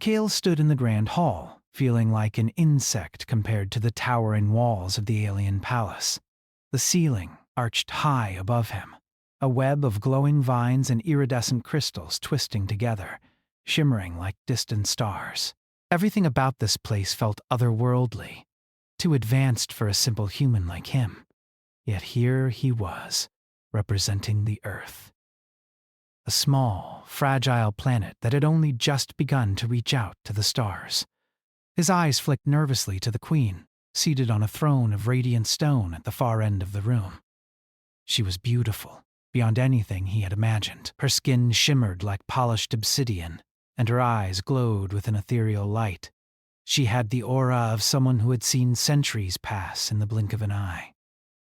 Kale stood in the grand hall, feeling like an insect compared to the towering walls of the alien palace. The ceiling arched high above him, a web of glowing vines and iridescent crystals twisting together, shimmering like distant stars. Everything about this place felt otherworldly, too advanced for a simple human like him. Yet here he was, representing the Earth. A small, fragile planet that had only just begun to reach out to the stars. His eyes flicked nervously to the Queen, seated on a throne of radiant stone at the far end of the room. She was beautiful, beyond anything he had imagined. Her skin shimmered like polished obsidian, and her eyes glowed with an ethereal light. She had the aura of someone who had seen centuries pass in the blink of an eye.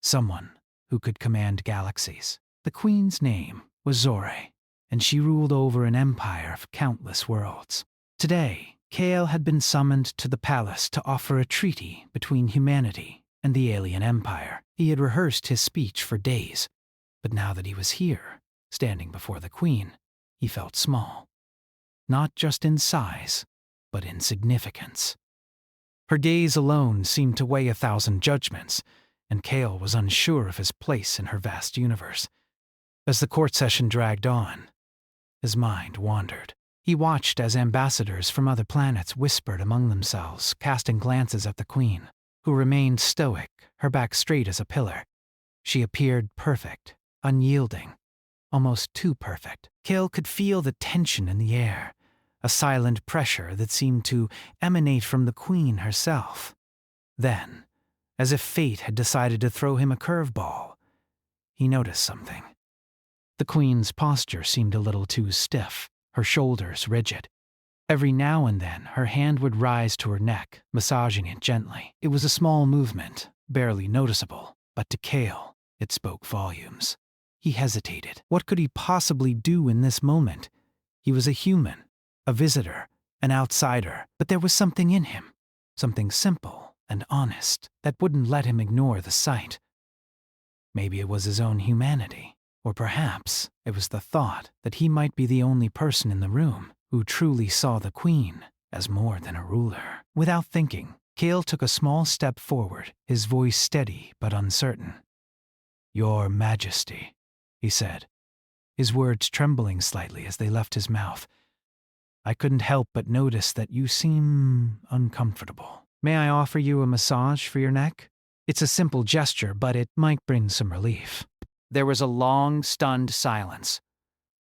Someone who could command galaxies. The Queen's name was Zorre, and she ruled over an empire of countless worlds. Today, Kale had been summoned to the palace to offer a treaty between humanity and the alien empire. He had rehearsed his speech for days, but now that he was here, standing before the Queen, he felt small. Not just in size, but in significance. Her gaze alone seemed to weigh 1,000 judgments, and Kale was unsure of his place in her vast universe. As the court session dragged on, his mind wandered. He watched as ambassadors from other planets whispered among themselves, casting glances at the Queen, who remained stoic, her back straight as a pillar. She appeared perfect, unyielding, almost too perfect. Kale could feel the tension in the air, a silent pressure that seemed to emanate from the Queen herself. Then, as if fate had decided to throw him a curveball, he noticed something. The Queen's posture seemed a little too stiff, her shoulders rigid. Every now and then, her hand would rise to her neck, massaging it gently. It was a small movement, barely noticeable, but to Kale, it spoke volumes. He hesitated. What could he possibly do in this moment? He was a human, a visitor, an outsider, but there was something in him, something simple and honest, that wouldn't let him ignore the sight. Maybe it was his own humanity. Or perhaps it was the thought that he might be the only person in the room who truly saw the Queen as more than a ruler. Without thinking, Kale took a small step forward, his voice steady but uncertain. "Your Majesty," he said, his words trembling slightly as they left his mouth. "I couldn't help but notice that you seem uncomfortable. May I offer you a massage for your neck? It's a simple gesture, but it might bring some relief." There was a long, stunned silence.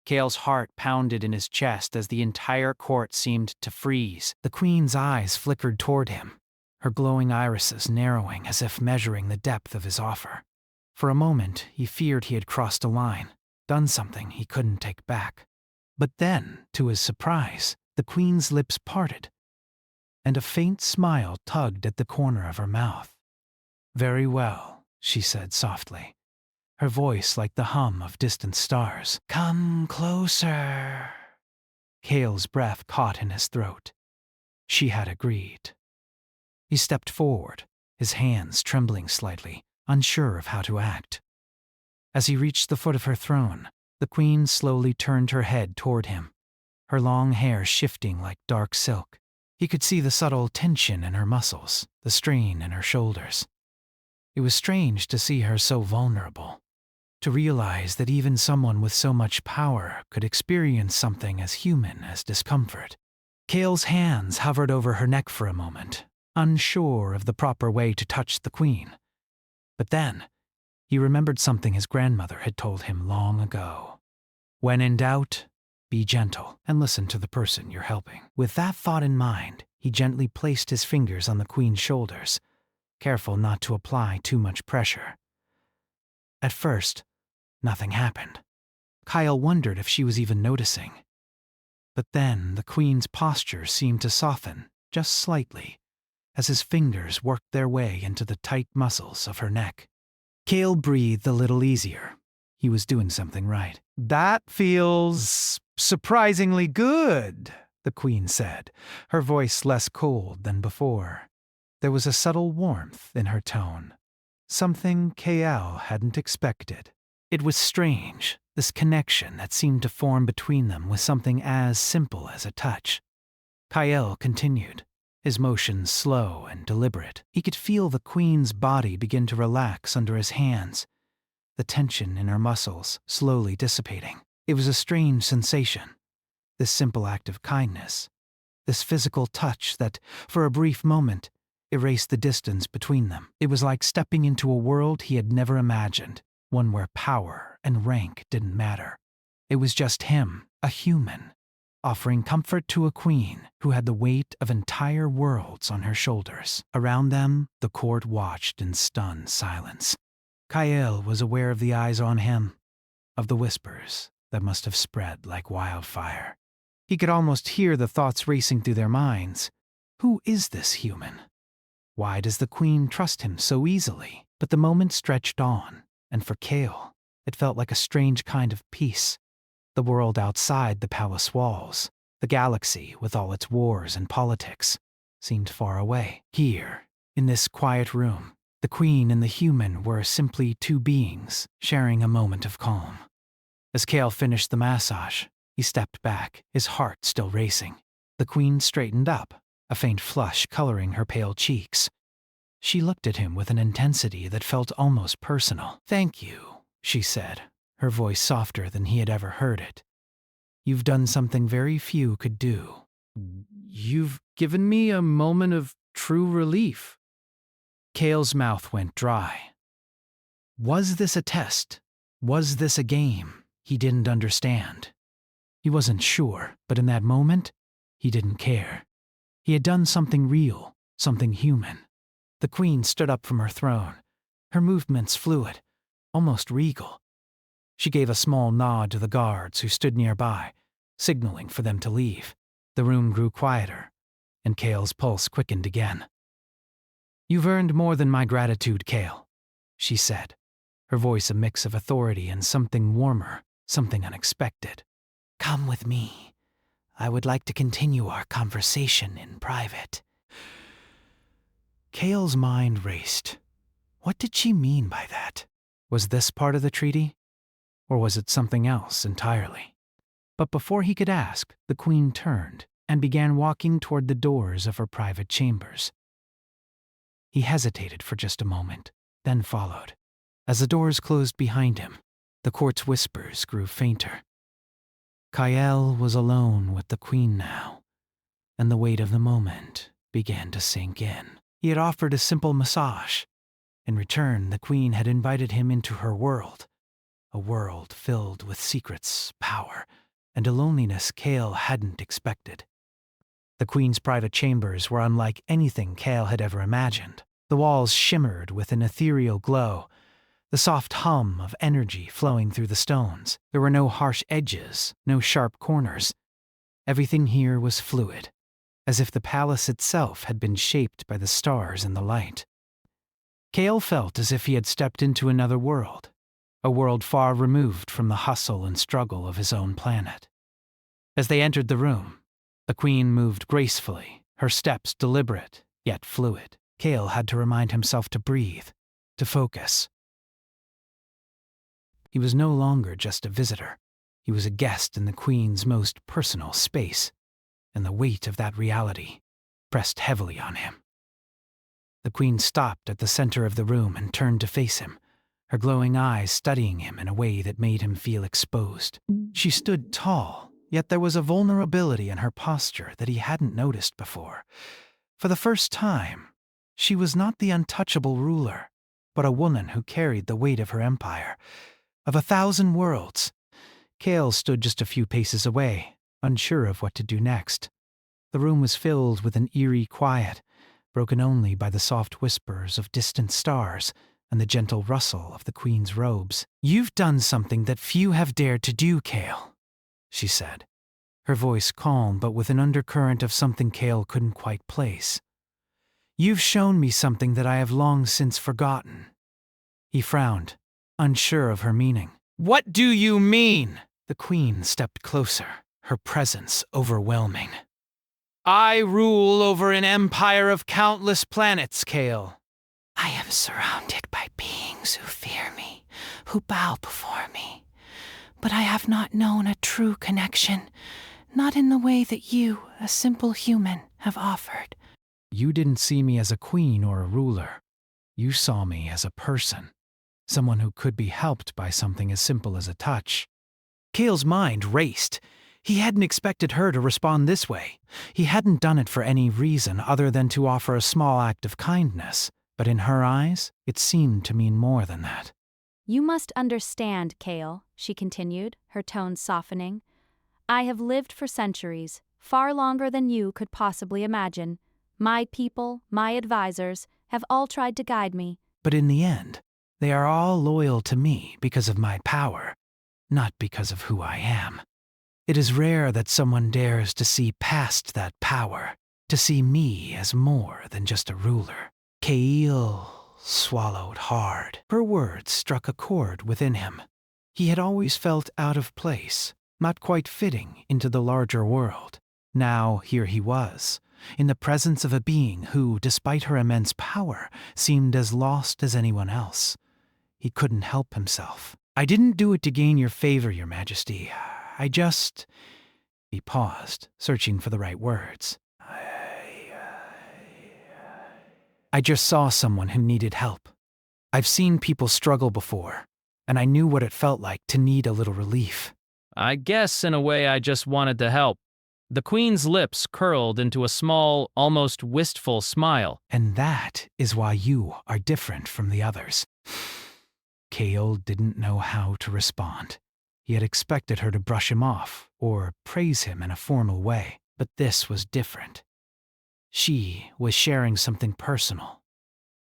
Kale's heart pounded in his chest as the entire court seemed to freeze. The Queen's eyes flickered toward him, her glowing irises narrowing as if measuring the depth of his offer. For a moment, he feared he had crossed a line, done something he couldn't take back. But then, to his surprise, the Queen's lips parted, and a faint smile tugged at the corner of her mouth. "Very well," she said softly, her voice like the hum of distant stars. "Come closer." Kale's breath caught in his throat. She had agreed. He stepped forward, his hands trembling slightly, unsure of how to act. As he reached the foot of her throne, the Queen slowly turned her head toward him, her long hair shifting like dark silk. He could see the subtle tension in her muscles, the strain in her shoulders. It was strange to see her so vulnerable, to realize that even someone with so much power could experience something as human as discomfort. Kale's hands hovered over her neck for a moment, unsure of the proper way to touch the Queen. But then, he remembered something his grandmother had told him long ago. When in doubt, be gentle and listen to the person you're helping. With that thought in mind, he gently placed his fingers on the Queen's shoulders, careful not to apply too much pressure. At first, nothing happened. Kyle wondered if she was even noticing. But then the Queen's posture seemed to soften, just slightly, as his fingers worked their way into the tight muscles of her neck. Kale breathed a little easier. He was doing something right. "That feels surprisingly good," the Queen said, her voice less cold than before. There was a subtle warmth in her tone, something Kale hadn't expected. It was strange, this connection that seemed to form between them with something as simple as a touch. Kyle continued, his motions slow and deliberate. He could feel the queen's body begin to relax under his hands, the tension in her muscles slowly dissipating. It was a strange sensation, this simple act of kindness, this physical touch that, for a brief moment, erased the distance between them. It was like stepping into a world he had never imagined, one where power and rank didn't matter. It was just him, a human, offering comfort to a queen who had the weight of entire worlds on her shoulders. Around them, the court watched in stunned silence. Kyle was aware of the eyes on him, of the whispers that must have spread like wildfire. He could almost hear the thoughts racing through their minds. Who is this human? Why does the queen trust him so easily? But the moment stretched on, and for Kale, it felt like a strange kind of peace. The world outside the palace walls, the galaxy with all its wars and politics, seemed far away. Here, in this quiet room, the queen and the human were simply two beings sharing a moment of calm. As Kale finished the massage, he stepped back, his heart still racing. The queen straightened up, a faint flush coloring her pale cheeks. She looked at him with an intensity that felt almost personal. "Thank you," she said, her voice softer than he had ever heard it. "You've done something very few could do. You've given me a moment of true relief." Kale's mouth went dry. Was this a test? Was this a game? He didn't understand. He wasn't sure, but in that moment, he didn't care. He had done something real, something human. The queen stood up from her throne, her movements fluid, almost regal. She gave a small nod to the guards who stood nearby, signaling for them to leave. The room grew quieter, and Kale's pulse quickened again. "You've earned more than my gratitude, Kale," she said, her voice a mix of authority and something warmer, something unexpected. "Come with me. I would like to continue our conversation in private." Kale's mind raced. What did she mean by that? Was this part of the treaty? Or was it something else entirely? But before he could ask, the queen turned and began walking toward the doors of her private chambers. He hesitated for just a moment, then followed. As the doors closed behind him, the court's whispers grew fainter. Kyle was alone with the queen now, and the weight of the moment began to sink in. He had offered a simple massage. In return, the queen had invited him into her world, a world filled with secrets, power, and a loneliness Kale hadn't expected. The queen's private chambers were unlike anything Kale had ever imagined. The walls shimmered with an ethereal glow, the soft hum of energy flowing through the stones. There were no harsh edges, no sharp corners. Everything here was fluid, as if the palace itself had been shaped by the stars and the light. Kale felt as if he had stepped into another world, a world far removed from the hustle and struggle of his own planet. As they entered the room, the queen moved gracefully, her steps deliberate, yet fluid. Kale had to remind himself to breathe, to focus. He was no longer just a visitor. He was a guest in the queen's most personal space, and the weight of that reality pressed heavily on him. The queen stopped at the center of the room and turned to face him, her glowing eyes studying him in a way that made him feel exposed. She stood tall, yet there was a vulnerability in her posture that he hadn't noticed before. For the first time, she was not the untouchable ruler, but a woman who carried the weight of her empire, of 1,000 worlds. Kale stood just a few paces away, unsure of what to do next. The room was filled with an eerie quiet, broken only by the soft whispers of distant stars and the gentle rustle of the queen's robes. "You've done something that few have dared to do, Kale," she said, her voice calm but with an undercurrent of something Kale couldn't quite place. "You've shown me something that I have long since forgotten." He frowned, unsure of her meaning. "What do you mean?" The queen stepped closer, her presence overwhelming. "I rule over an empire of countless planets, Kale. I am surrounded by beings who fear me, who bow before me. But I have not known a true connection, Not in the way that you, a simple human, have offered. You didn't see me as a queen or a ruler. You saw me as a person, someone who could be helped by something as simple as a touch. Kale's mind raced. He hadn't expected her to respond this way. He hadn't done it for any reason other than to offer a small act of kindness, but in her eyes, it seemed to mean more than that. You must understand, Kale, she continued, her tone softening. I have lived for centuries, far longer than you could possibly imagine. My people, my advisors, have all tried to guide me. But in the end, they are all loyal to me because of my power, not because of who I am. It is rare that someone dares to see past that power, to see me as more than just a ruler. Kale swallowed hard. Her words struck a chord within him. He had always felt out of place, not quite fitting into the larger world. Now here he was, in the presence of a being who, despite her immense power, seemed as lost as anyone else. He couldn't help himself. I didn't do it to gain your favor, Your Majesty. I just... He paused, searching for the right words. I just saw someone who needed help. I've seen people struggle before, and I knew what it felt like to need a little relief. I guess in a way I just wanted to help. The Queen's lips curled into a small, almost wistful smile. And that is why you are different from the others. Kale didn't know how to respond. He had expected her to brush him off or praise him in a formal way, but this was different. She was sharing something personal,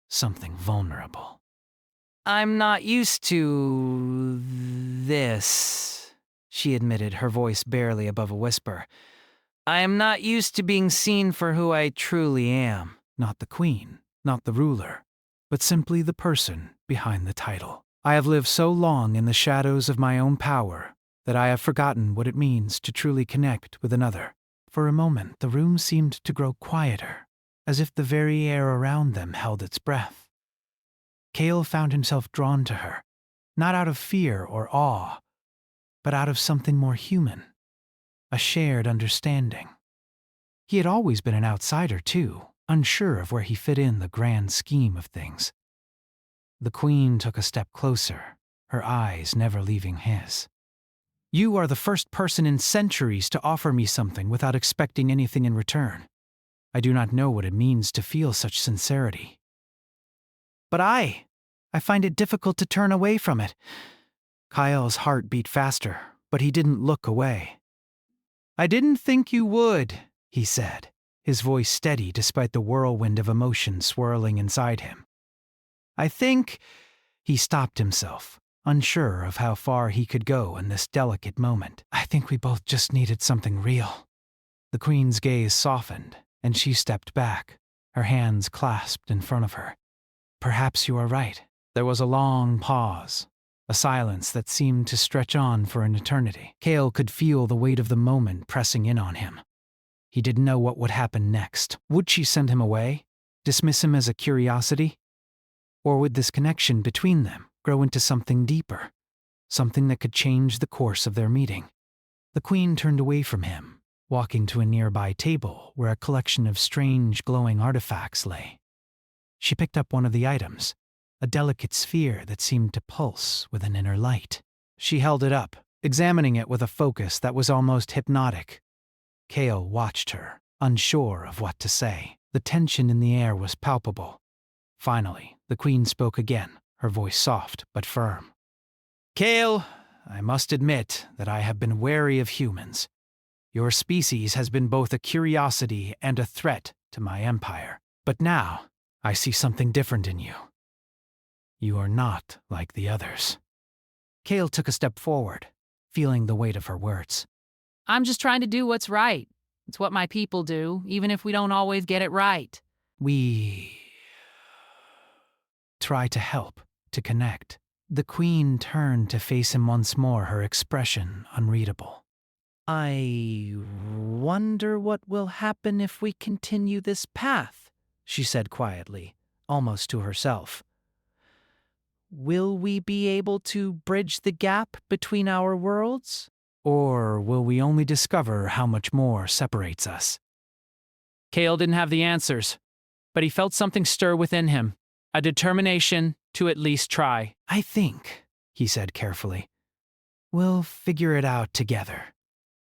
something vulnerable. I'm not used to this, she admitted, her voice barely above a whisper. I am not used to being seen for who I truly am. Not the queen, not the ruler, but simply the person behind the title. I have lived so long in the shadows of my own power that I have forgotten what it means to truly connect with another. For a moment, the room seemed to grow quieter, as if the very air around them held its breath. Kale found himself drawn to her, not out of fear or awe, but out of something more human, a shared understanding. He had always been an outsider, too, unsure of where he fit in the grand scheme of things. The Queen took a step closer, her eyes never leaving his. You are the first person in centuries to offer me something without expecting anything in return. I do not know what it means to feel such sincerity. But I find it difficult to turn away from it. Kyle's heart beat faster, but he didn't look away. I didn't think you would, he said, his voice steady despite the whirlwind of emotion swirling inside him. I think... He stopped himself, unsure of how far he could go in this delicate moment. I think we both just needed something real. The Queen's gaze softened, and she stepped back, her hands clasped in front of her. Perhaps you are right. There was a long pause, a silence that seemed to stretch on for an eternity. Kale could feel the weight of the moment pressing in on him. He didn't know what would happen next. Would she send him away? Dismiss him as a curiosity? Or would this connection between them grow into something deeper, something that could change the course of their meeting? The Queen turned away from him, walking to a nearby table where a collection of strange glowing artifacts lay. She picked up one of the items, a delicate sphere that seemed to pulse with an inner light. She held it up, examining it with a focus that was almost hypnotic. Kale watched her, unsure of what to say. The tension in the air was palpable. Finally, the Queen spoke again, her voice soft but firm. Kale, I must admit that I have been wary of humans. Your species has been both a curiosity and a threat to my empire. But now, I see something different in you. You are not like the others. Kale took a step forward, feeling the weight of her words. I'm just trying to do what's right. It's what my people do, even if we don't always get it right. We try to help, to connect. The Queen turned to face him once more, her expression unreadable. I wonder what will happen if we continue this path, she said quietly, almost to herself. Will we be able to bridge the gap between our worlds? Or will we only discover how much more separates us? Kale didn't have the answers, but he felt something stir within him, a determination to at least try. I think, he said carefully, we'll figure it out together,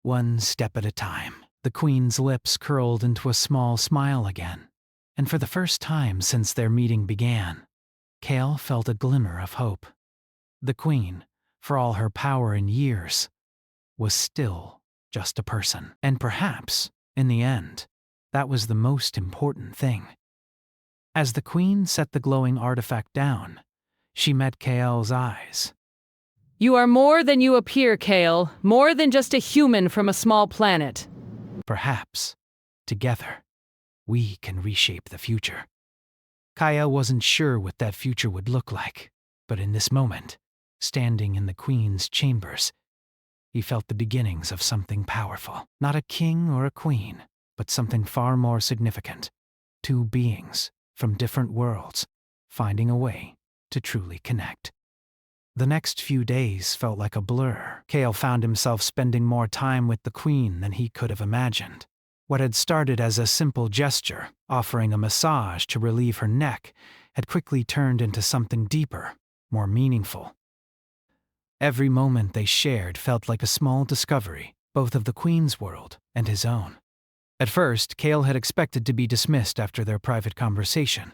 one step at a time. The Queen's lips curled into a small smile again, and for the first time since their meeting began, Kale felt a glimmer of hope. The Queen, for all her power and years, was still just a person. And perhaps, in the end, that was the most important thing. As the Queen set the glowing artifact down, she met Kale's eyes. You are more than you appear, Kale. More than just a human from a small planet. Perhaps, together, we can reshape the future. Kaya wasn't sure what that future would look like, but in this moment, standing in the Queen's chambers, he felt the beginnings of something powerful. Not a king or a queen, but something far more significant. Two beings from different worlds, finding a way to truly connect. The next few days felt like a blur. Kale found himself spending more time with the Queen than he could have imagined. What had started as a simple gesture, offering a massage to relieve her neck, had quickly turned into something deeper, more meaningful. Every moment they shared felt like a small discovery, both of the Queen's world and his own. At first, Kale had expected to be dismissed after their private conversation,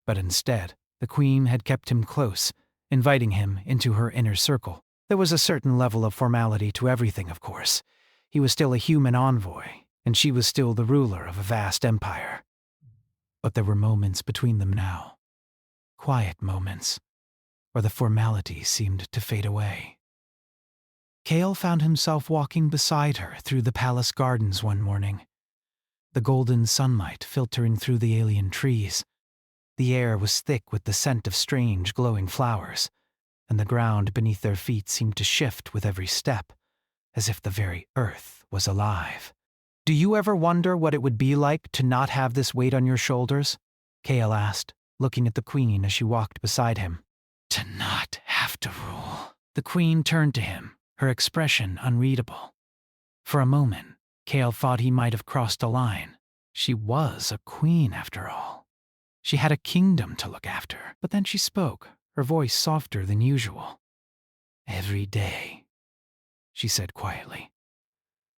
but instead, the Queen had kept him close, inviting him into her inner circle. There was a certain level of formality to everything, of course. He was still a human envoy, and she was still the ruler of a vast empire. But there were moments between them now. Quiet moments, where the formality seemed to fade away. Kale found himself walking beside her through the palace gardens one morning. The golden sunlight filtering through the alien trees. The air was thick with the scent of strange glowing flowers, and the ground beneath their feet seemed to shift with every step, as if the very earth was alive. Do you ever wonder what it would be like to not have this weight on your shoulders? Kale asked, looking at the Queen as she walked beside him. To not have to rule. The Queen turned to him, her expression unreadable. For a moment, Kale thought he might have crossed a line. She was a queen, after all. She had a kingdom to look after. But then she spoke, her voice softer than usual. Every day, she said quietly.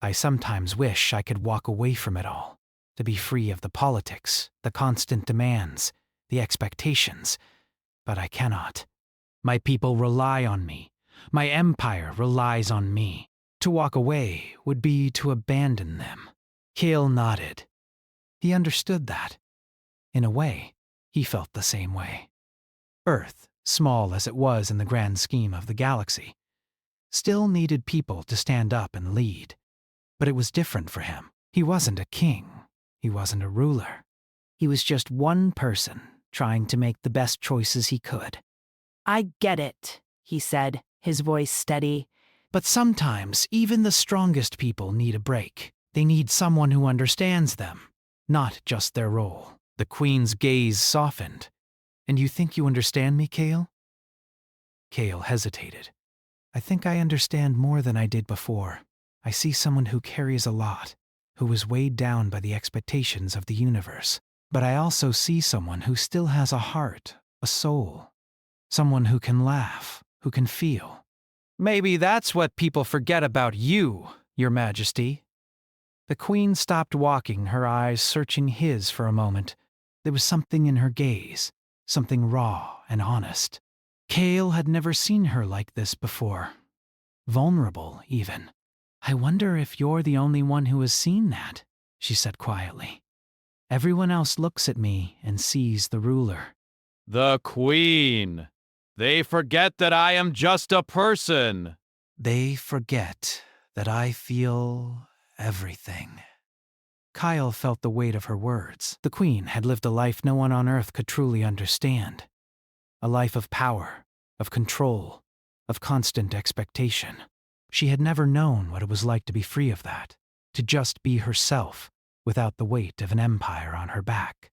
I sometimes wish I could walk away from it all, to be free of the politics, the constant demands, the expectations, but I cannot. My people rely on me. My empire relies on me. To walk away would be to abandon them. Kale nodded. He understood that. In a way, he felt the same way. Earth, small as it was in the grand scheme of the galaxy, still needed people to stand up and lead. But it was different for him. He wasn't a king. He wasn't a ruler. He was just one person trying to make the best choices he could. I get it, he said, his voice steady. But sometimes even the strongest people need a break. They need someone who understands them, not just their role. The Queen's gaze softened. And you think you understand me, Kale? Kale hesitated. I think I understand more than I did before. I see someone who carries a lot, who was weighed down by the expectations of the universe. But I also see someone who still has a heart, a soul. Someone who can laugh, who can feel. Maybe that's what people forget about you, Your Majesty. The Queen stopped walking, her eyes searching his for a moment. There was something in her gaze, something raw and honest. Kale had never seen her like this before. Vulnerable, even. I wonder if you're the only one who has seen that, she said quietly. Everyone else looks at me and sees the ruler. The Queen. They forget that I am just a person. They forget that I feel everything. Kyle felt the weight of her words. The Queen had lived a life no one on Earth could truly understand. A life of power, of control, of constant expectation. She had never known what it was like to be free of that, to just be herself, without the weight of an empire on her back.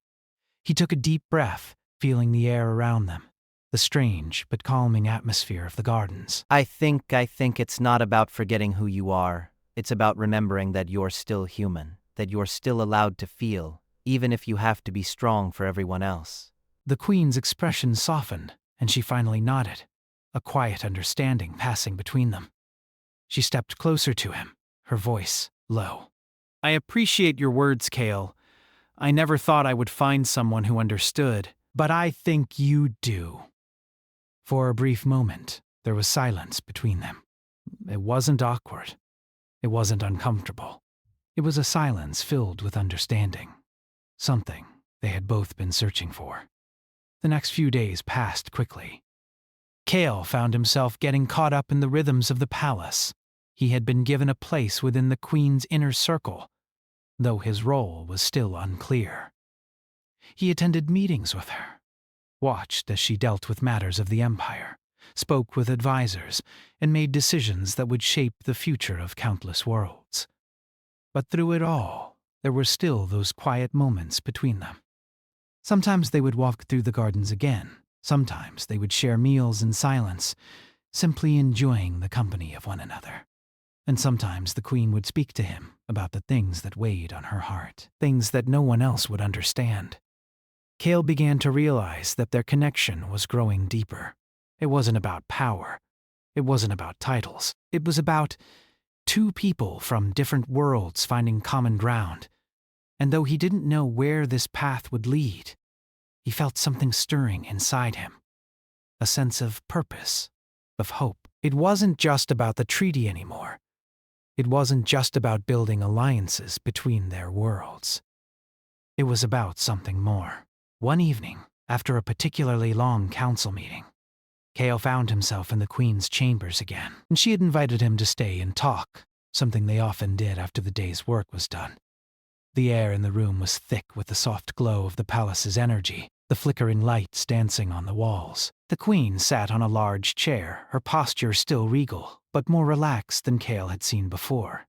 He took a deep breath, feeling the air around them. the strange but calming atmosphere of the gardens. I think it's not about forgetting who you are. It's about remembering that you're still human, that you're still allowed to feel, even if you have to be strong for everyone else. The Queen's expression softened, and she finally nodded, a quiet understanding passing between them. She stepped closer to him, her voice low. I appreciate your words, Kale. I never thought I would find someone who understood, but I think you do. For a brief moment, there was silence between them. It wasn't awkward. It wasn't uncomfortable. It was a silence filled with understanding, something they had both been searching for. The next few days passed quickly. Kale found himself getting caught up in the rhythms of the palace. He had been given a place within the Queen's inner circle, though his role was still unclear. He attended meetings with her, watched as she dealt with matters of the Empire, spoke with advisors, and made decisions that would shape the future of countless worlds. But through it all, there were still those quiet moments between them. Sometimes they would walk through the gardens again. Sometimes they would share meals in silence, simply enjoying the company of one another. And sometimes the Queen would speak to him about the things that weighed on her heart, things that no one else would understand. Kale began to realize that their connection was growing deeper. It wasn't about power. It wasn't about titles. It was about two people from different worlds finding common ground. And though he didn't know where this path would lead, he felt something stirring inside him. A sense of purpose, of hope. It wasn't just about the treaty anymore. It wasn't just about building alliances between their worlds. It was about something more. One evening, after a particularly long council meeting, Kale found himself in the Queen's chambers again, and she had invited him to stay and talk, something they often did after the day's work was done. The air in the room was thick with the soft glow of the palace's energy, the flickering lights dancing on the walls. The Queen sat on a large chair, her posture still regal, but more relaxed than Kale had seen before.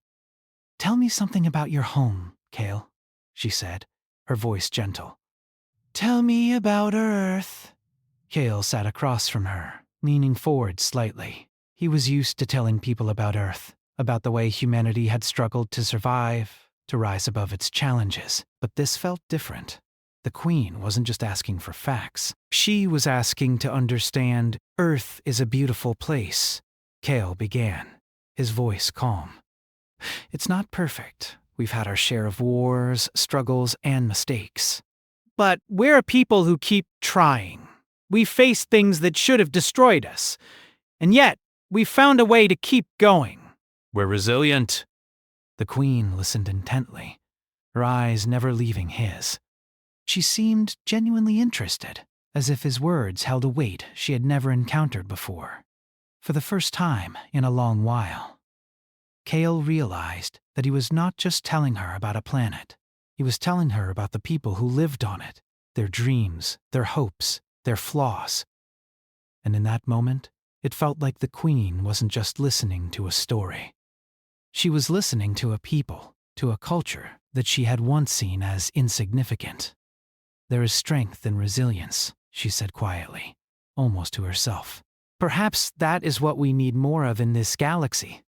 "Tell me something about your home, Kale," she said, her voice gentle. "Tell me about Earth." Kale sat across from her, leaning forward slightly. He was used to telling people about Earth, about the way humanity had struggled to survive, to rise above its challenges. But this felt different. The Queen wasn't just asking for facts. She was asking to understand Earth is a beautiful place. Kale began, his voice calm. "It's not perfect. We've had our share of wars, struggles, and mistakes. But we're a people who keep trying. We've faced things that should have destroyed us, and yet we've found a way to keep going." We're resilient. The Queen listened intently, her eyes never leaving his. She seemed genuinely interested, as if his words held a weight she had never encountered before. For the first time in a long while, Kale realized that he was not just telling her about a planet. He was telling her about the people who lived on it, their dreams, their hopes, their flaws. And in that moment, it felt like the Queen wasn't just listening to a story. She was listening to a people, to a culture that she had once seen as insignificant. "There is strength in resilience," she said quietly, almost to herself. "Perhaps that is what we need more of in this galaxy."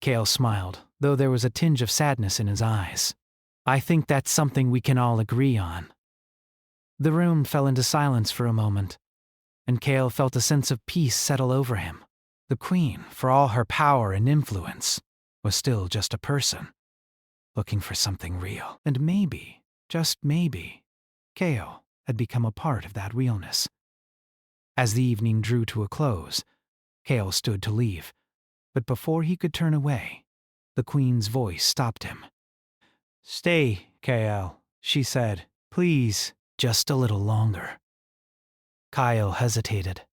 Kale smiled, though there was a tinge of sadness in his eyes. "I think that's something we can all agree on." The room fell into silence for a moment, and Kale felt a sense of peace settle over him. The Queen, for all her power and influence, was still just a person, looking for something real. And maybe, just maybe, Kale had become a part of that realness. As the evening drew to a close, Kale stood to leave, but before he could turn away, the Queen's voice stopped him. "Stay, Kale," she said. "Please, just a little longer." Kyle hesitated.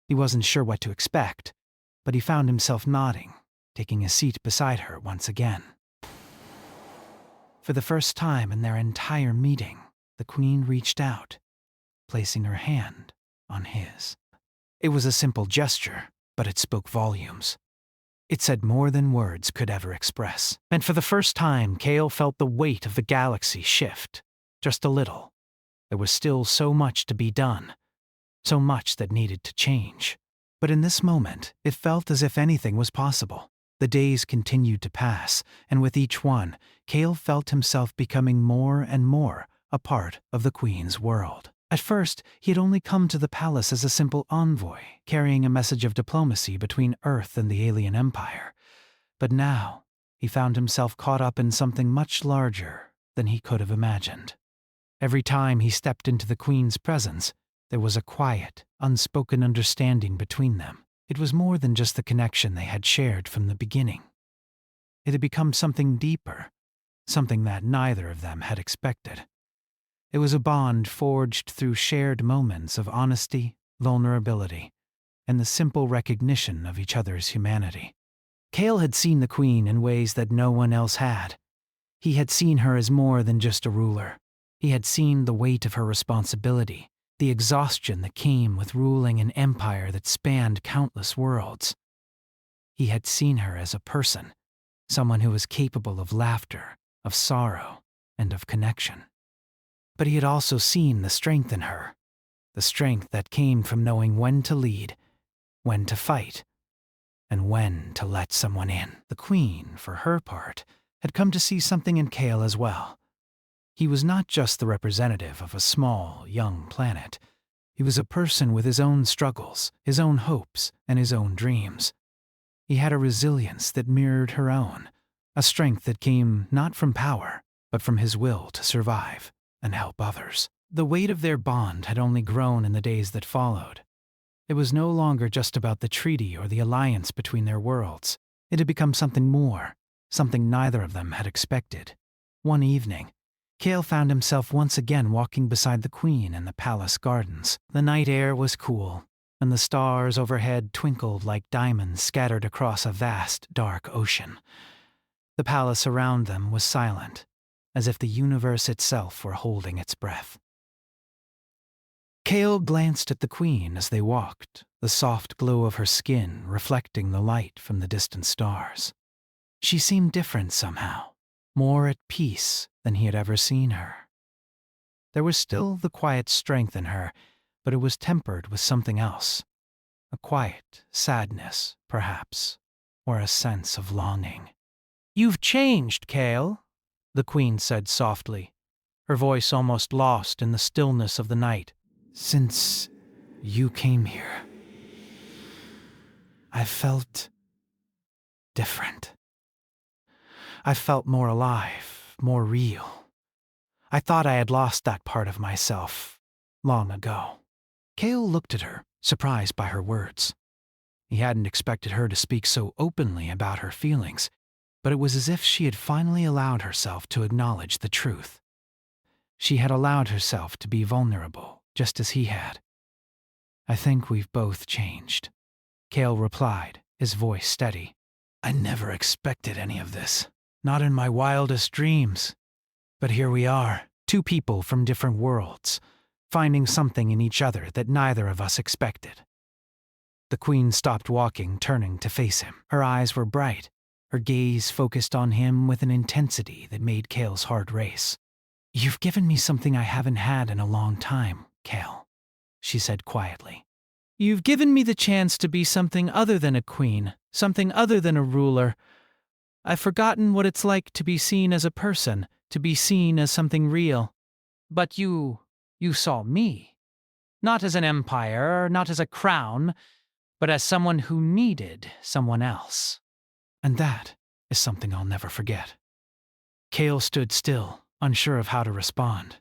He wasn't sure what to expect, but he found himself nodding, taking a seat beside her once again. For the first time in their entire meeting, the Queen reached out, placing her hand on his. It was a simple gesture, but it spoke volumes. It said more than words could ever express. And for the first time, Kale felt the weight of the galaxy shift, just a little. There was still so much to be done, so much that needed to change. But in this moment, it felt as if anything was possible. The days continued to pass, and with each one, Kale felt himself becoming more and more a part of the Queen's world. At first, he had only come to the palace as a simple envoy, carrying a message of diplomacy between Earth and the alien empire. But now, he found himself caught up in something much larger than he could have imagined. Every time he stepped into the Queen's presence, there was a quiet, unspoken understanding between them. It was more than just the connection they had shared from the beginning. It had become something deeper, something that neither of them had expected. It was a bond forged through shared moments of honesty, vulnerability, and the simple recognition of each other's humanity. Kale had seen the Queen in ways that no one else had. He had seen her as more than just a ruler. He had seen the weight of her responsibility, the exhaustion that came with ruling an empire that spanned countless worlds. He had seen her as a person, someone who was capable of laughter, of sorrow, and of connection. But he had also seen the strength in her, the strength that came from knowing when to lead, when to fight, and when to let someone in. The Queen, for her part, had come to see something in Kale as well. He was not just the representative of a small, young planet. He was a person with his own struggles, his own hopes, and his own dreams. He had a resilience that mirrored her own, a strength that came not from power, but from his will to survive and help others. The weight of their bond had only grown in the days that followed. It was no longer just about the treaty or the alliance between their worlds. It had become something more, something neither of them had expected. One evening, Kale found himself once again walking beside the Queen in the palace gardens. The night air was cool, and the stars overhead twinkled like diamonds scattered across a vast, dark ocean. The palace around them was silent, as if the universe itself were holding its breath. Kale glanced at the Queen as they walked, the soft glow of her skin reflecting the light from the distant stars. She seemed different somehow, more at peace than he had ever seen her. There was still the quiet strength in her, but it was tempered with something else. A quiet sadness, perhaps, or a sense of longing. "You've changed, Kale," the Queen said softly, her voice almost lost in the stillness of the night. "Since you came here, I felt different. I felt more alive, more real. I thought I had lost that part of myself long ago." Kale looked at her, surprised by her words. He hadn't expected her to speak so openly about her feelings, but it was as if she had finally allowed herself to acknowledge the truth. She had allowed herself to be vulnerable, just as he had. "I think we've both changed," Kale replied, his voice steady. "I never expected any of this, not in my wildest dreams. But here we are, two people from different worlds, finding something in each other that neither of us expected." The Queen stopped walking, turning to face him. Her eyes were bright, her gaze focused on him with an intensity that made Kale's heart race. "You've given me something I haven't had in a long time, Kale," she said quietly. "You've given me the chance to be something other than a queen, something other than a ruler. I've forgotten what it's like to be seen as a person, to be seen as something real. But you saw me. Not as an empire, not as a crown, but as someone who needed someone else. And that is something I'll never forget." Kale stood still, unsure of how to respond.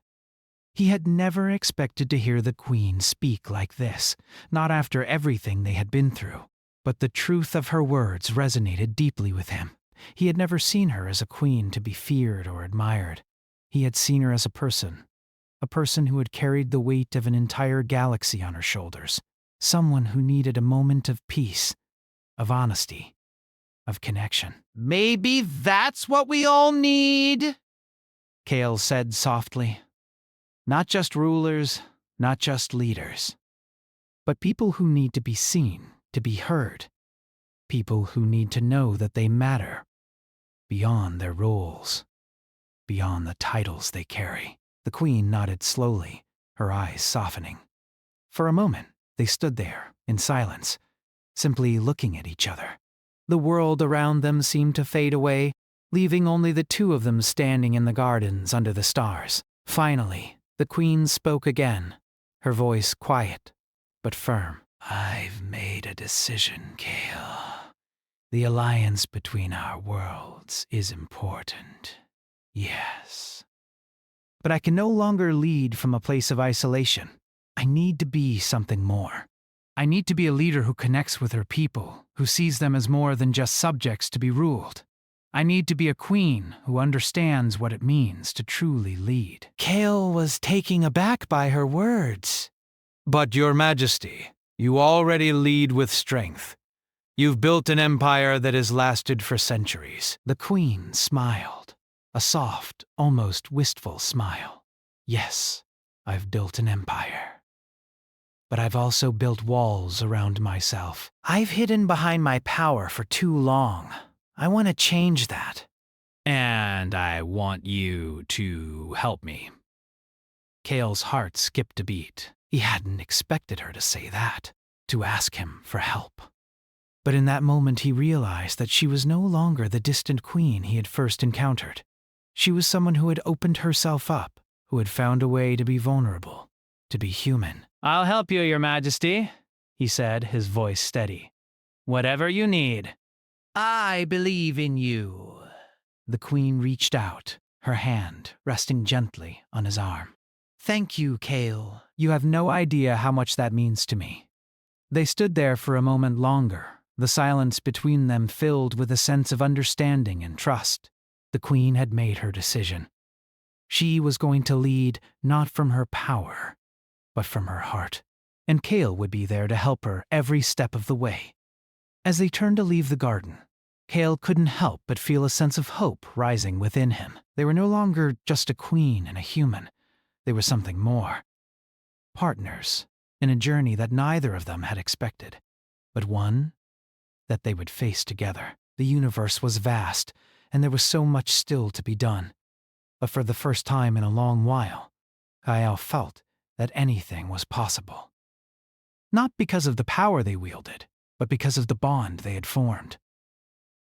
He had never expected to hear the Queen speak like this, not after everything they had been through. But the truth of her words resonated deeply with him. He had never seen her as a queen to be feared or admired. He had seen her as a person who had carried the weight of an entire galaxy on her shoulders, someone who needed a moment of peace, of honesty, of connection. "Maybe that's what we all need," Kale said softly. "Not just rulers, not just leaders, but people who need to be seen, to be heard. People who need to know that they matter, beyond their roles, beyond the titles they carry." The Queen nodded slowly, her eyes softening. For a moment, They stood there, in silence, simply looking at each other. The world around them seemed to fade away, leaving only the two of them standing in the gardens under the stars. Finally, the Queen spoke again, her voice quiet but firm. "I've made a decision, Kale. The alliance between our worlds is important. Yes. But I can no longer lead from a place of isolation. I need to be something more. I need to be a leader who connects with her people, who sees them as more than just subjects to be ruled. I need to be a queen who understands what it means to truly lead." Kale was taken aback by her words. But, Your Majesty, you already lead with strength. You've built an empire that has lasted for centuries. The Queen smiled, a soft, almost wistful smile. "Yes, I've built an empire. But I've also built walls around myself. I've hidden behind my power for too long. I want to change that. And I want you to help me." Kale's heart skipped a beat. He hadn't expected her to say that, to ask him for help. But in that moment he realized that she was no longer the distant queen he had first encountered. She was someone who had opened herself up, who had found a way to be vulnerable, to be human. "I'll help you, Your Majesty," he said, his voice steady. "Whatever you need." "I believe in you." The Queen reached out, her hand resting gently on his arm. "Thank you, Kale. You have no idea how much that means to me." They stood there for a moment longer, the silence between them filled with a sense of understanding and trust. The Queen had made her decision. She was going to lead not from her power, but from her heart, and Kale would be there to help her every step of the way. As they turned to leave the garden, Kale couldn't help but feel a sense of hope rising within him. They were no longer just a queen and a human. They were something more. Partners in a journey that neither of them had expected, but one that they would face together. The universe was vast, and there was so much still to be done. But for the first time in a long while, Kyle felt that anything was possible. Not because of the power they wielded, but because of the bond they had formed.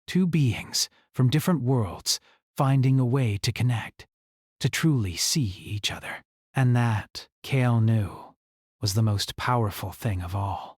Two beings from different worlds finding a way to connect, to truly see each other. And that, Kale knew, was the most powerful thing of all.